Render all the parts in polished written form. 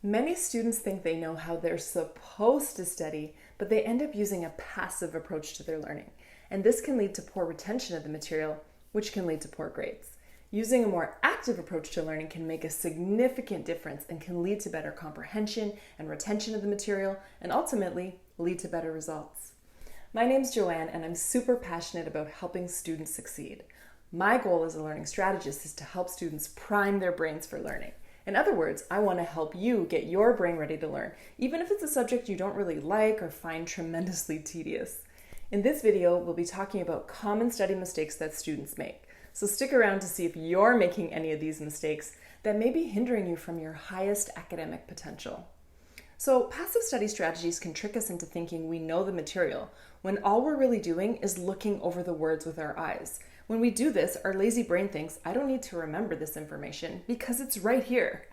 Many students think they know how they're supposed to study, but they end up using a passive approach to their learning. And this can lead to poor retention of the material, which can lead to poor grades. Using a more active approach to learning can make a significant difference and can lead to better comprehension and retention of the material, and ultimately lead to better results. My name's Joanne, and I'm super passionate about helping students succeed. My goal as a learning strategist is to help students prime their brains for learning. In other words, I want to help you get your brain ready to learn, even if it's a subject you don't really like or find tremendously tedious. In this video, we'll be talking about common study mistakes that students make. So stick around to see if you're making any of these mistakes that may be hindering you from your highest academic potential. So passive study strategies can trick us into thinking we know the material, when all we're really doing is looking over the words with our eyes. When we do this, our lazy brain thinks, I don't need to remember this information because it's right here.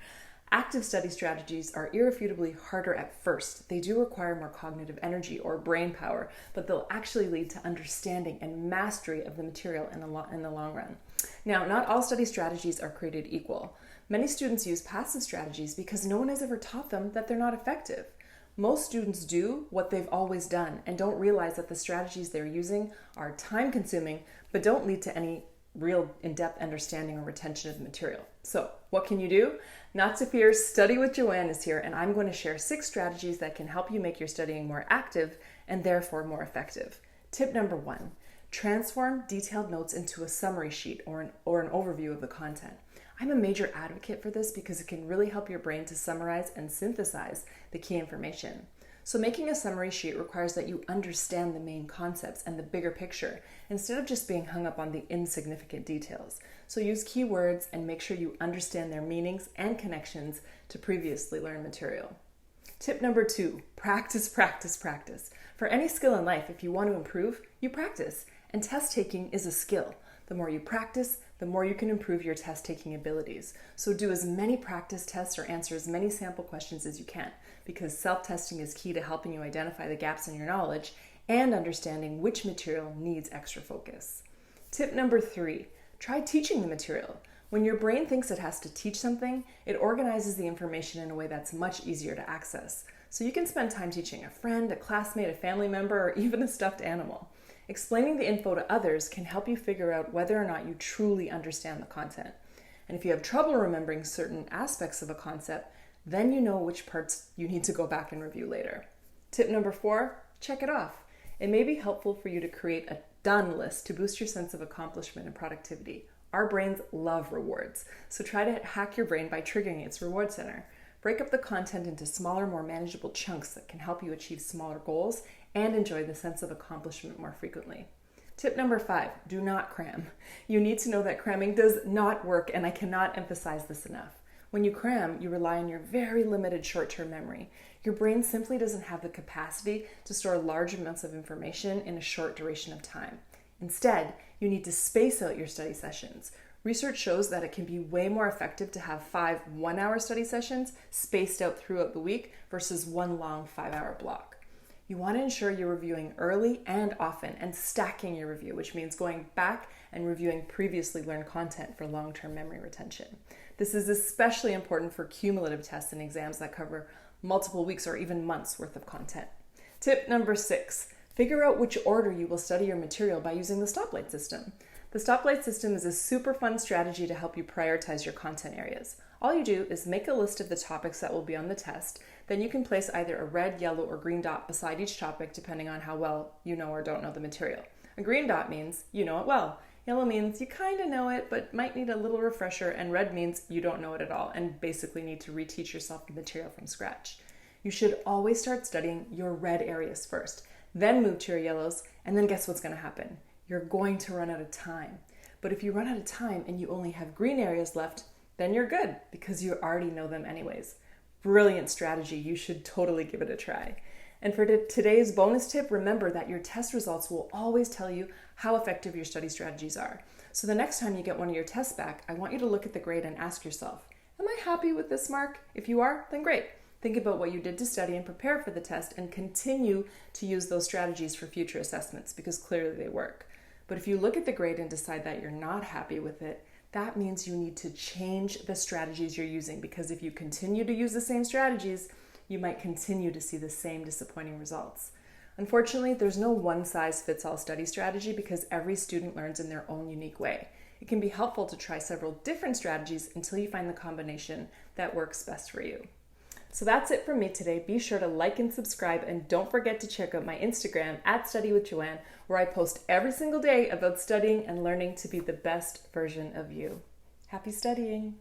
Active study strategies are irrefutably harder at first. They do require more cognitive energy or brain power, but they'll actually lead to understanding and mastery of the material in the long run. Now, not all study strategies are created equal. Many students use passive strategies because no one has ever taught them that they're not effective. Most students do what they've always done and don't realize that the strategies they're using are time-consuming, but don't lead to any real in-depth understanding or retention of the material. So what can you do? Not to fear, Study with Joanne is here, and I'm going to share 6 strategies that can help you make your studying more active and therefore more effective. Tip number 1, transform detailed notes into a summary sheet or an overview of the content. I'm a major advocate for this because it can really help your brain to summarize and synthesize the key information. So making a summary sheet requires that you understand the main concepts and the bigger picture instead of just being hung up on the insignificant details. So use keywords and make sure you understand their meanings and connections to previously learned material. Tip number 2, practice, practice, practice. For any skill in life, if you want to improve, you practice. And test taking is a skill. The more you practice, the more you can improve your test-taking abilities. So do as many practice tests or answer as many sample questions as you can, because self-testing is key to helping you identify the gaps in your knowledge and understanding which material needs extra focus. Tip number 3, try teaching the material. When your brain thinks it has to teach something, it organizes the information in a way that's much easier to access. So you can spend time teaching a friend, a classmate, a family member, or even a stuffed animal. Explaining the info to others can help you figure out whether or not you truly understand the content. And if you have trouble remembering certain aspects of a concept, then you know which parts you need to go back and review later. Tip number 4, check it off. It may be helpful for you to create a done list to boost your sense of accomplishment and productivity. Our brains love rewards, so try to hack your brain by triggering its reward center. Break up the content into smaller, more manageable chunks that can help you achieve smaller goals and enjoy the sense of accomplishment more frequently. Tip number 5, do not cram. You need to know that cramming does not work, and I cannot emphasize this enough. When you cram, you rely on your very limited short-term memory. Your brain simply doesn't have the capacity to store large amounts of information in a short duration of time. Instead, you need to space out your study sessions. Research shows that it can be way more effective to have 5 one-hour study sessions spaced out throughout the week versus one long 5-hour block. You want to ensure you're reviewing early and often and stacking your review, which means going back and reviewing previously learned content for long-term memory retention. This is especially important for cumulative tests and exams that cover multiple weeks or even months worth of content. Tip number 6, figure out which order you will study your material by using the stoplight system. The stoplight system is a super fun strategy to help you prioritize your content areas. All you do is make a list of the topics that will be on the test, then you can place either a red, yellow, or green dot beside each topic depending on how well you know or don't know the material. A green dot means you know it well. Yellow means you kind of know it but might need a little refresher, and red means you don't know it at all and basically need to reteach yourself the material from scratch. You should always start studying your red areas first, then move to your yellows, and then guess what's going to happen? You're going to run out of time. But if you run out of time and you only have green areas left, then you're good because you already know them anyways. Brilliant strategy. You should totally give it a try. And for today's bonus tip, remember that your test results will always tell you how effective your study strategies are. So the next time you get one of your tests back, I want you to look at the grade and ask yourself, am I happy with this mark? If you are, then great. Think about what you did to study and prepare for the test and continue to use those strategies for future assessments because clearly they work. But if you look at the grade and decide that you're not happy with it, that means you need to change the strategies you're using, because if you continue to use the same strategies, you might continue to see the same disappointing results. Unfortunately, there's no one-size-fits-all study strategy because every student learns in their own unique way. It can be helpful to try several different strategies until you find the combination that works best for you. So that's it from me today. Be sure to like and subscribe, and don't forget to check out my Instagram at studywithjoanne, where I post every single day about studying and learning to be the best version of you. Happy studying!